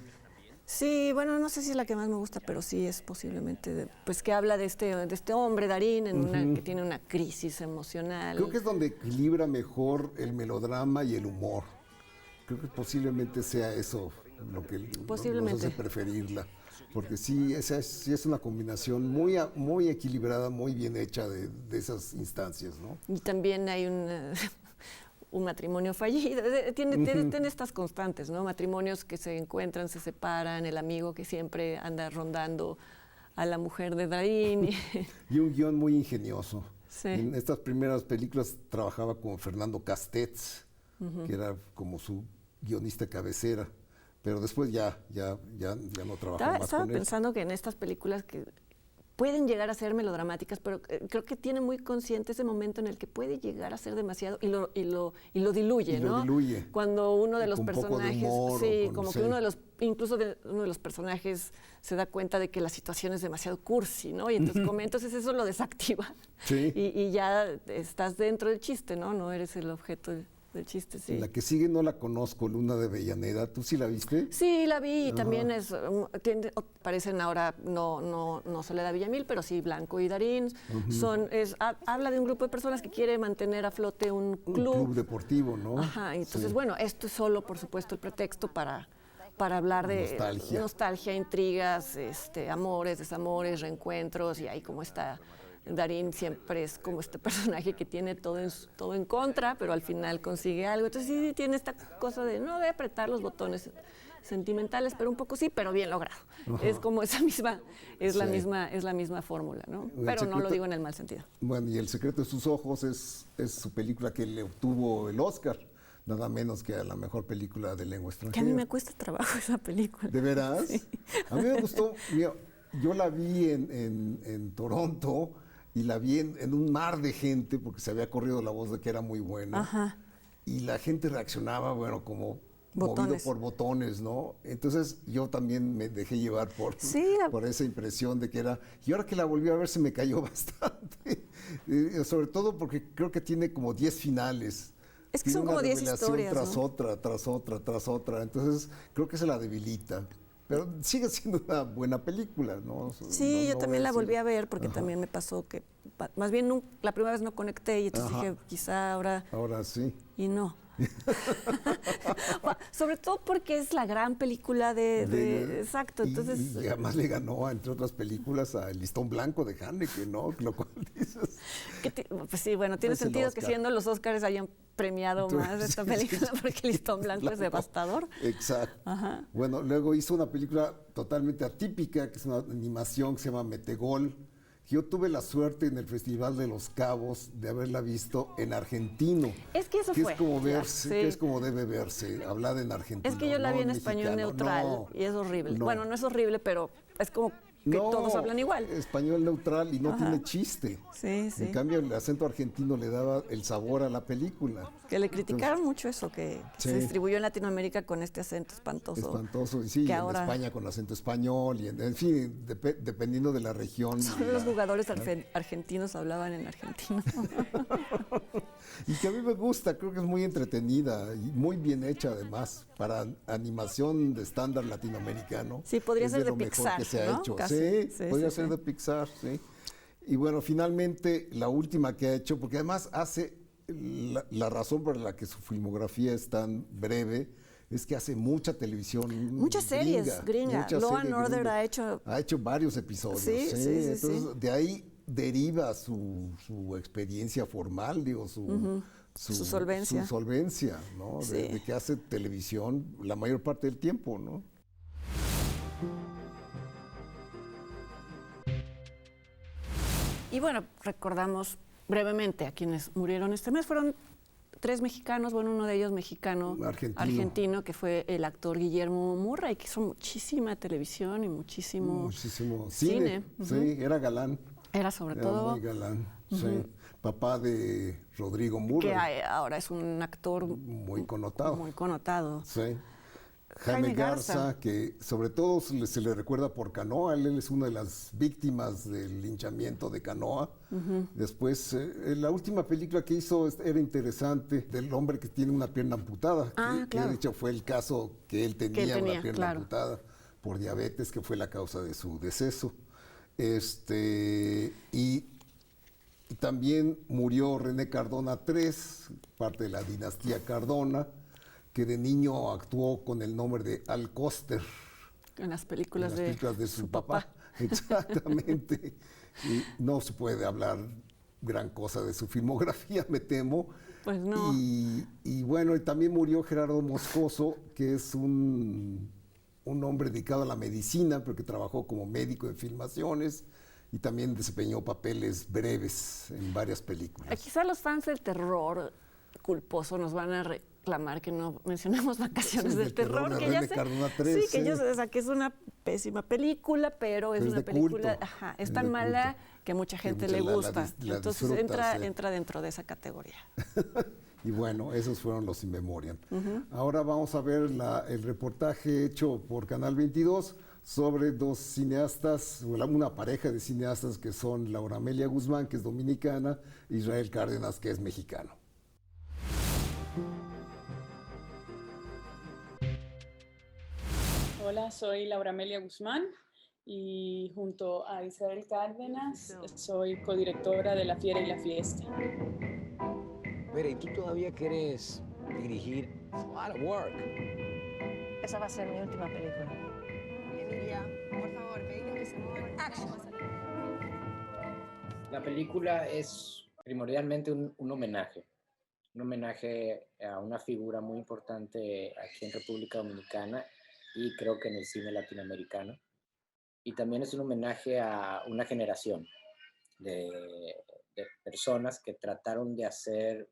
Sí, bueno, no sé si es la que más me gusta, pero sí es posiblemente, pues que habla de este hombre, Darín, que tiene una crisis emocional. Creo que es donde equilibra mejor el melodrama y el humor. Creo que posiblemente sea eso lo que nos hace preferirla. Porque sí es una combinación muy equilibrada, muy bien hecha de esas instancias, ¿no? Y también hay un matrimonio fallido, tiene estas constantes, ¿no? Matrimonios que se encuentran, se separan, el amigo que siempre anda rondando a la mujer de Darín. Y un guión muy ingenioso. Sí. En estas primeras películas trabajaba con Fernando Castets, que era como su guionista cabecera, pero después ya no trabajaba más Estaba con él. pensando que en estas películas que pueden llegar a ser melodramáticas, pero creo que tiene muy consciente ese momento en el que puede llegar a ser demasiado y lo diluye, ¿no? Lo diluye. Cuando uno de los con personajes, poco de humor, como que uno de los personajes se da cuenta de que la situación es demasiado cursi, ¿no? Y entonces eso lo desactiva. Sí. Y ya estás dentro del chiste, ¿no? No eres el objeto del chiste, sí. La que sigue no la conozco, Luna de Avellaneda. ¿Tú sí la viste? Sí, la vi, y también parecen ahora no Soledad Villamil, pero sí Blanco y Darín. Habla de un grupo de personas que quiere mantener a flote un club deportivo, ¿no? Ajá, entonces bueno, esto es solo, por supuesto, el pretexto para hablar de nostalgia, intrigas, amores, desamores, reencuentros, y ahí como está Darín siempre es como este personaje que tiene todo en contra, pero al final consigue algo. Entonces sí tiene esta cosa de no de apretar los botones sentimentales, pero un poco sí, pero bien logrado. Es como esa misma, es la misma fórmula, ¿no? Pero no lo digo en el mal sentido. Bueno, y El secreto de sus ojos es su película que le obtuvo el Oscar, nada menos que a la mejor película de lengua extranjera. Que a mí me cuesta trabajo esa película. ¿De veras? Sí. A mí me gustó, yo la vi en Toronto, y la vi en un mar de gente, porque se había corrido la voz de que era muy buena. Ajá. Y la gente reaccionaba, como botones. Movido por botones, ¿no? Entonces yo también me dejé llevar por esa impresión de que era... Y ahora que la volví a ver se me cayó bastante. Sobre todo porque creo que tiene como 10 finales. Es que son como 10 historias, tras otra. Entonces creo que se la debilita. Pero sigue siendo una buena película, ¿no? Sí, yo también la volví a ver porque también me pasó que, más bien la primera vez no conecté y entonces dije, quizá ahora... Ahora sí. Y no. Sobre todo porque es la gran película exacto. Entonces, y además le ganó, entre otras películas, a El listón blanco de Haneke, ¿no? Lo cual dices... pues sí, bueno, tiene sentido que siendo los Óscares hayan premiado más esta película porque El listón blanco es devastador. Exacto. Ajá. Bueno, luego hizo una película totalmente atípica, que es una animación que se llama Metegol. Yo tuve la suerte en el Festival de Los Cabos de haberla visto en argentino. Es que eso fue. Que es como debe verse, hablada en argentino. Es que yo la vi en español neutral y es horrible. Bueno, no es horrible, pero es como que todos hablan igual. Español neutral y no tiene chiste. Sí, sí. En cambio, el acento argentino le daba el sabor a la película. Que le criticaron mucho eso, que se distribuyó en Latinoamérica con este acento espantoso. Espantoso, y sí, y ahora... en España con acento español, y en fin, dependiendo de la región. Solo los jugadores argentinos hablaban en argentino. Y que a mí me gusta, creo que es muy entretenida y muy bien hecha además, para animación de estándar latinoamericano. Sí, podría ser de lo Pixar, mejor que se ha ¿no? hecho. Casi. Sí, podría ser de Pixar, sí. Y bueno, finalmente la última que ha hecho, porque además hace, la razón por la que su filmografía es tan breve, es que hace mucha televisión Muchas series gringa. Law and Order ha hecho... Ha hecho varios episodios. Sí, sí, sí, Entonces, sí. de ahí deriva su experiencia formal, digo, su solvencia. Su solvencia, ¿no? Sí. De que hace televisión la mayor parte del tiempo, ¿no? Y bueno, recordamos brevemente a quienes murieron este mes. Fueron 3 mexicanos, bueno, uno de ellos mexicano, argentino, que fue el actor Guillermo Murray, que hizo muchísima televisión y muchísimo cine. Sí, era galán. Era sobre todo... muy galán, sí. Papá de Rodrigo Murray. Que ahora es un actor... Muy connotado. Muy connotado. Sí. Jaime Garza, que sobre todo se le recuerda por Canoa. Él es una de las víctimas del linchamiento de Canoa. Después, la última película que hizo era interesante, del hombre que tiene una pierna amputada. Claro. Que de hecho fue el caso que él tenía una pierna amputada por diabetes, que fue la causa de su deceso. Y también murió René Cardona III, parte de la dinastía Cardona, que de niño actuó con el nombre de Al Coster. En las películas, de su papá. Exactamente. Y no se puede hablar gran cosa de su filmografía, me temo. Pues no. Y bueno, y también murió Gerardo Moscoso, que es un hombre dedicado a la medicina, pero que trabajó como médico en filmaciones y también desempeñó papeles breves en varias películas. Quizá los fans del terror culposo nos van a reclamar que no mencionamos Vacaciones del Terror, que ya sé, III, que yo sé, que es una pésima película, pero es una película, es tan mala que a mucha gente le gusta. Entonces entra dentro de esa categoría. Y bueno, esos fueron los In Memoriam. Ahora vamos a ver el reportaje hecho por Canal 22 sobre 2 cineastas, una pareja de cineastas que son Laura Amelia Guzmán, que es dominicana, e Israel Cárdenas, que es mexicano. Hola, soy Laura Amelia Guzmán y junto a Israel Cárdenas soy codirectora de La Fiera y la Fiesta. Mira, ¿y tú todavía quieres dirigir? It's a lot of work. Esa va a ser mi última película. Emilia, por favor, pedimos que se muevan. Action. La película es primordialmente un homenaje a una figura muy importante aquí en República Dominicana y creo que en el cine latinoamericano. Y también es un homenaje a una generación de personas que trataron de hacer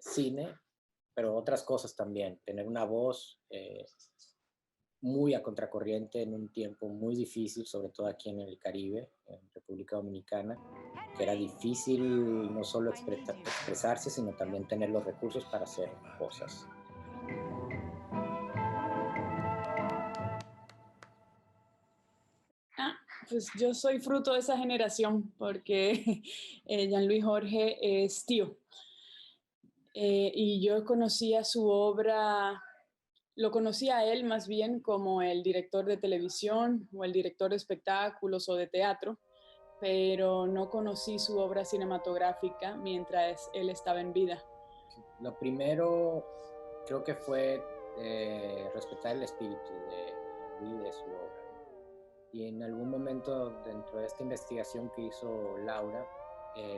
cine, pero otras cosas también, tener una voz muy a contracorriente en un tiempo muy difícil, sobre todo aquí en el Caribe, en República Dominicana, que era difícil no solo expresarse, sino también tener los recursos para hacer cosas. Pues yo soy fruto de esa generación porque Jean-Louis Jorge es tío. Y yo conocía su obra, lo conocía a él más bien como el director de televisión o el director de espectáculos o de teatro, pero no conocí su obra cinematográfica mientras él estaba en vida. Lo primero creo que fue respetar el espíritu de su obra. Y en algún momento dentro de esta investigación que hizo Laura,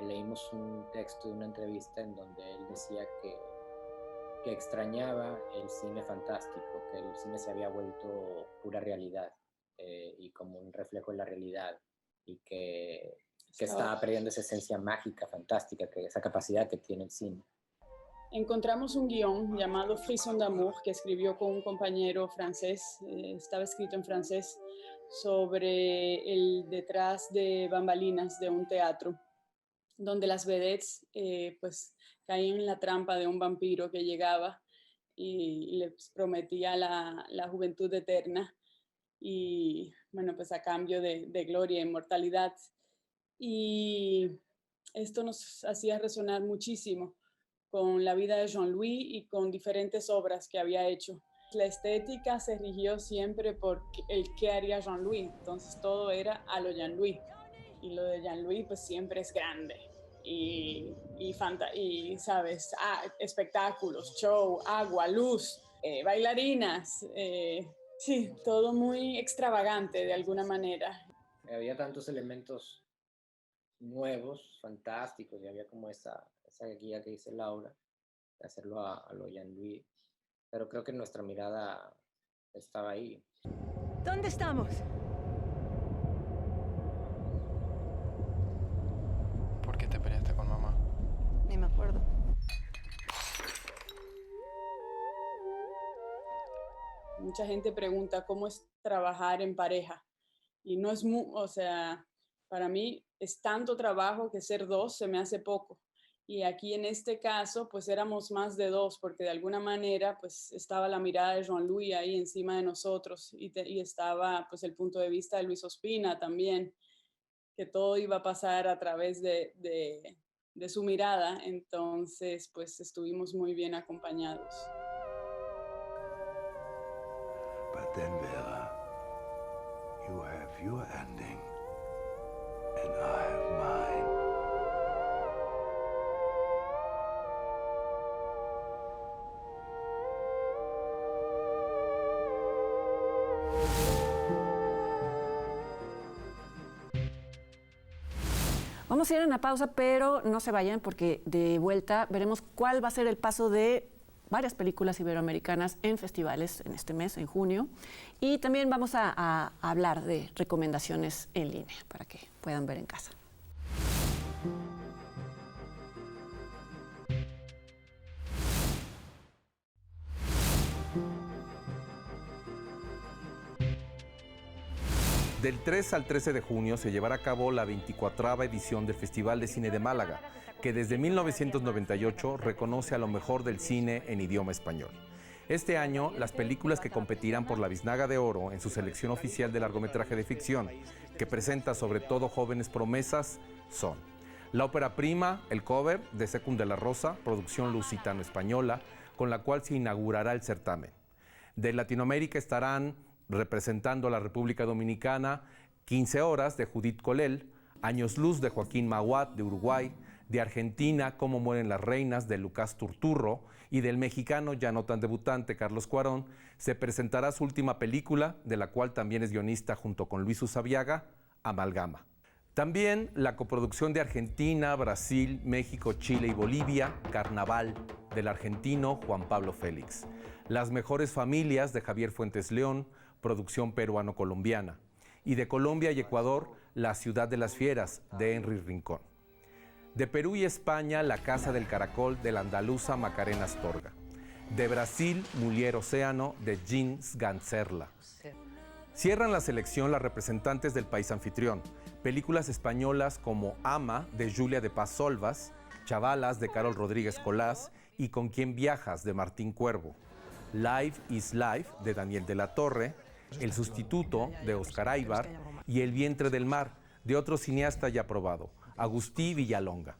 leímos un texto de una entrevista en donde él decía que extrañaba el cine fantástico, que el cine se había vuelto pura realidad y como un reflejo de la realidad y que estaba perdiendo esa esencia mágica, fantástica, esa capacidad que tiene el cine. Encontramos un guión llamado Frisson d'amour que escribió con un compañero francés, estaba escrito en francés, sobre el detrás de bambalinas de un teatro, donde las vedettes pues caían en la trampa de un vampiro que llegaba y les prometía la juventud eterna y bueno, pues a cambio de gloria e inmortalidad. Y esto nos hacía resonar muchísimo con la vida de Jean-Louis y con diferentes obras que había hecho. La estética se rigió siempre por el qué haría Jean-Louis, entonces todo era a lo Jean-Louis. Y lo de Jean-Louis pues siempre es grande. Y ¿sabes? Espectáculos, show, agua, luz, bailarinas, sí, todo muy extravagante de alguna manera. Había tantos elementos nuevos, fantásticos, y había como esa guía que dice Laura, de hacerlo a lo Jean-Louis, pero creo que nuestra mirada estaba ahí. ¿Dónde estamos? ¿Por qué te peleaste con mamá? Ni me acuerdo. Mucha gente pregunta cómo es trabajar en pareja y no es o sea, para mí es tanto trabajo que ser dos se me hace poco. Y aquí en este caso, pues éramos más de dos, porque de alguna manera, pues estaba la mirada de Jean-Louis ahí encima de nosotros y estaba, pues, el punto de vista de Luis Ospina también, que todo iba a pasar a través de su mirada. Entonces, pues, estuvimos muy bien acompañados. But then, Bella, you have your ending, and I have mine. Vamos a ir a una pausa, pero no se vayan porque de vuelta veremos cuál va a ser el paso de varias películas iberoamericanas en festivales en este mes, en junio. Y también vamos a hablar de recomendaciones en línea para que puedan ver en casa. Del 3 al 13 de junio se llevará a cabo la 24ª edición del Festival de Cine de Málaga, que desde 1998 reconoce a lo mejor del cine en idioma español. Este año, las películas que competirán por la Biznaga de Oro en su selección oficial de largometraje de ficción, que presenta sobre todo jóvenes promesas, son la ópera prima, El cover, de Secund de la Rosa, producción lusitano-española, con la cual se inaugurará el certamen. De Latinoamérica estarán representando a la República Dominicana, 15 horas, de Judith Colel, Años Luz, de Joaquín Mahuat, de Uruguay, de Argentina, Cómo mueren las reinas, de Lucas Turturro, y del mexicano, ya no tan debutante, Carlos Cuarón, se presentará su última película, de la cual también es guionista junto con Luis Usabiaga, Amalgama. También la coproducción de Argentina, Brasil, México, Chile y Bolivia, Carnaval, del argentino Juan Pablo Félix. Las mejores familias, de Javier Fuentes León, producción peruano-colombiana. Y de Colombia y Ecuador, La ciudad de las fieras, de Henry Rincón. De Perú y España, La casa del caracol, de la andaluza Macarena Astorga. De Brasil, Mulier Océano, de Jeans Ganserla. Cierran la selección las representantes del país anfitrión. Películas españolas como Ama, de Julia de Paz Solvas, Chavalas, de Carol Rodríguez Colás, y Con quién viajas, de Martín Cuervo. Life is Life, de Daniel de la Torre, El sustituto, de Oscar Aybar, y El vientre del mar, de otro cineasta ya probado, Agustí Villalonga.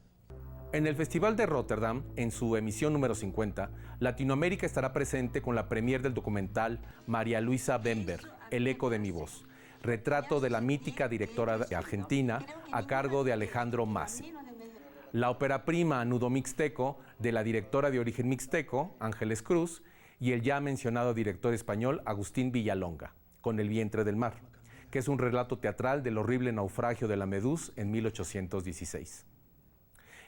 En el Festival de Rotterdam, en su emisión número 50, Latinoamérica estará presente con la premier del documental María Luisa Bember, El eco de mi voz, retrato de la mítica directora de Argentina a cargo de Alejandro Massi. La ópera prima Nudo Mixteco, de la directora de origen mixteco, Ángeles Cruz, y el ya mencionado director español Agustín Villalonga, con El vientre del mar, que es un relato teatral del horrible naufragio de la Medús en 1816.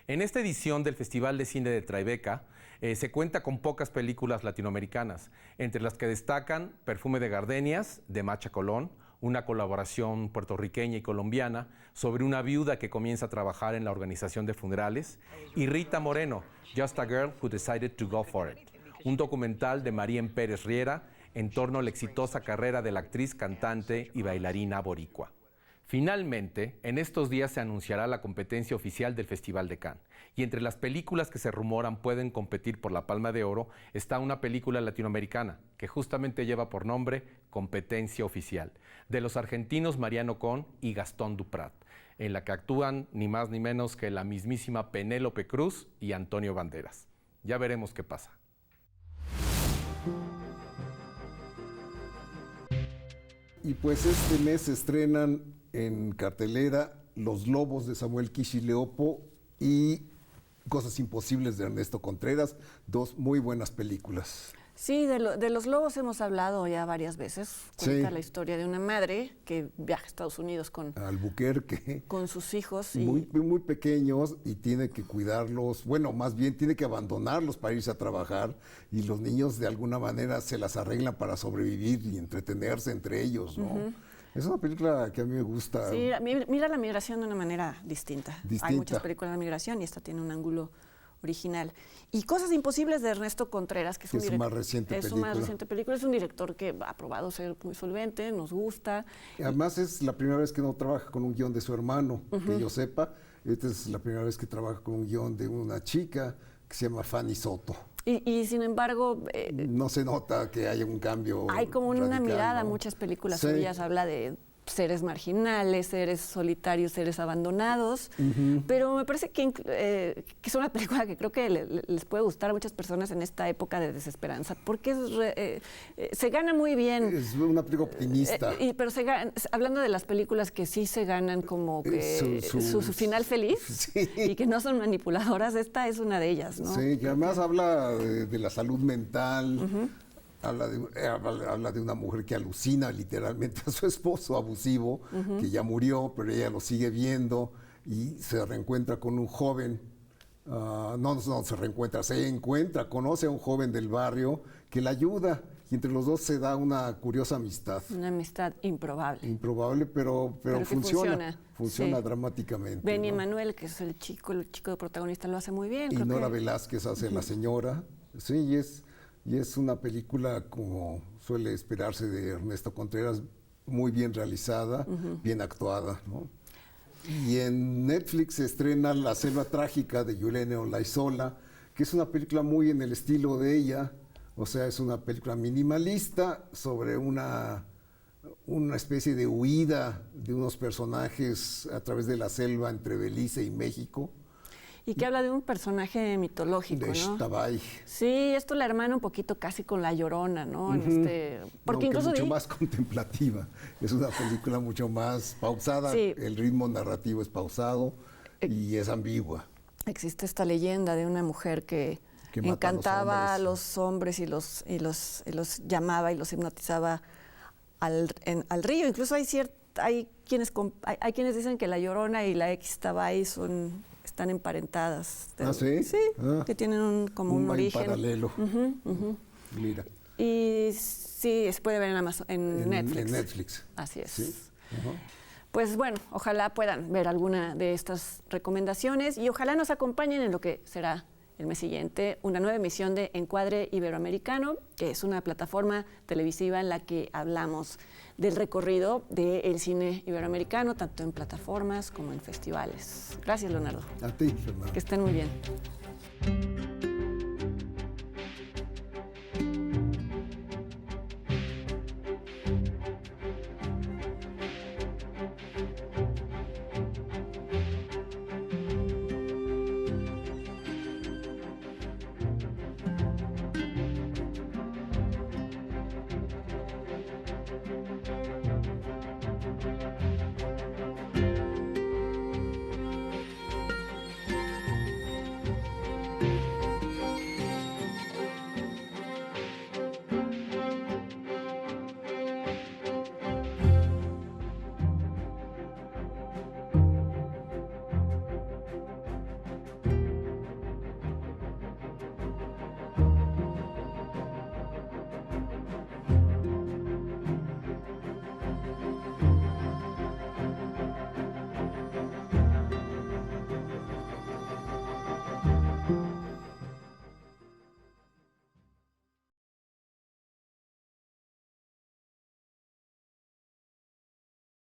En esta edición del Festival de Cine de Tribeca se cuenta con pocas películas latinoamericanas, entre las que destacan Perfume de gardenias, de Macha Colón, una colaboración puertorriqueña y colombiana sobre una viuda que comienza a trabajar en la organización de funerales, y Rita Moreno, Just a Girl Who Decided to Go For It, un documental de Marien Pérez Riera en torno a la exitosa carrera de la actriz, cantante y bailarina boricua. Finalmente, en estos días se anunciará la competencia oficial del Festival de Cannes, y entre las películas que se rumoran pueden competir por la Palma de Oro está una película latinoamericana que justamente lleva por nombre Competencia Oficial, de los argentinos Mariano Con y Gastón Duprat, en la que actúan ni más ni menos que la mismísima Penélope Cruz y Antonio Banderas. Ya veremos qué pasa. Y pues este mes se estrenan en cartelera Los Lobos de Samuel Kishiliopo y Cosas Imposibles de Ernesto Contreras, 2 muy buenas películas. Sí, de Los Lobos hemos hablado ya varias veces. Cuenta la historia de una madre que viaja a Estados Unidos con Albuquerque, con sus hijos. Muy pequeños y tiene que cuidarlos, bueno, más bien tiene que abandonarlos para irse a trabajar y los niños de alguna manera se las arreglan para sobrevivir y entretenerse entre ellos, ¿no? Es una película que a mí me gusta. Sí, mira la migración de una manera distinta. Hay muchas películas de migración y esta tiene un ángulo original. Y Cosas Imposibles de Ernesto Contreras, que es su más reciente película. Es su más reciente película. Es un director que ha probado ser muy solvente, nos gusta. Además es la primera vez que no trabaja con un guión de su hermano, que yo sepa. Esta es la primera vez que trabaja con un guión de una chica que se llama Fanny Soto. Y sin embargo... no se nota que haya un cambio hay como una radical, mirada, ¿no? Muchas películas suyas habla de seres marginales, seres solitarios, seres abandonados, pero me parece que es una película que creo que les puede gustar a muchas personas en esta época de desesperanza, porque se gana muy bien. Es una película optimista. Pero hablando de las películas que sí se ganan como que su final feliz y que no son manipuladoras, esta es una de ellas, ¿no? Sí, que además habla de la salud mental. Habla de una mujer que alucina literalmente a su esposo abusivo, que ya murió, pero ella lo sigue viendo y se reencuentra con un joven. No se reencuentra, se encuentra, conoce a un joven del barrio que la ayuda y entre los dos se da una curiosa amistad. Una amistad improbable. Improbable, pero funciona dramáticamente. Benny Emanuel, que es el chico protagonista, lo hace muy bien. Y Nora Velázquez hace la señora. Sí, y es una película, como suele esperarse de Ernesto Contreras, muy bien realizada, bien actuada, ¿no? Y en Netflix se estrena La Selva Trágica de Yulene Olaizola, que es una película muy en el estilo de ella, o sea, es una película minimalista sobre una especie de huida de unos personajes a través de la selva entre Belice y México. Y que habla de un personaje mitológico, de Xtabay. Sí, esto la hermana un poquito casi con La Llorona, ¿no? Porque incluso mucho más contemplativa. Es una película mucho más pausada. Sí. El ritmo narrativo es pausado y es ambigua. Existe esta leyenda de una mujer que encantaba a los hombres y los llamaba y los hipnotizaba al río. Incluso hay quienes dicen que La Llorona y la Xtabay están emparentadas. ¿Ah, sí? Sí, que tienen un origen. paralelo. Mira. Y sí, se puede ver en Netflix. En Netflix. Así es. Sí. Pues bueno, ojalá puedan ver alguna de estas recomendaciones y ojalá nos acompañen en lo que será el mes siguiente una nueva emisión de Encuadre Iberoamericano, que es una plataforma televisiva en la que hablamos del recorrido del cine iberoamericano, tanto en plataformas como en festivales. Gracias, Leonardo. A ti, Fernando. Que estén muy bien.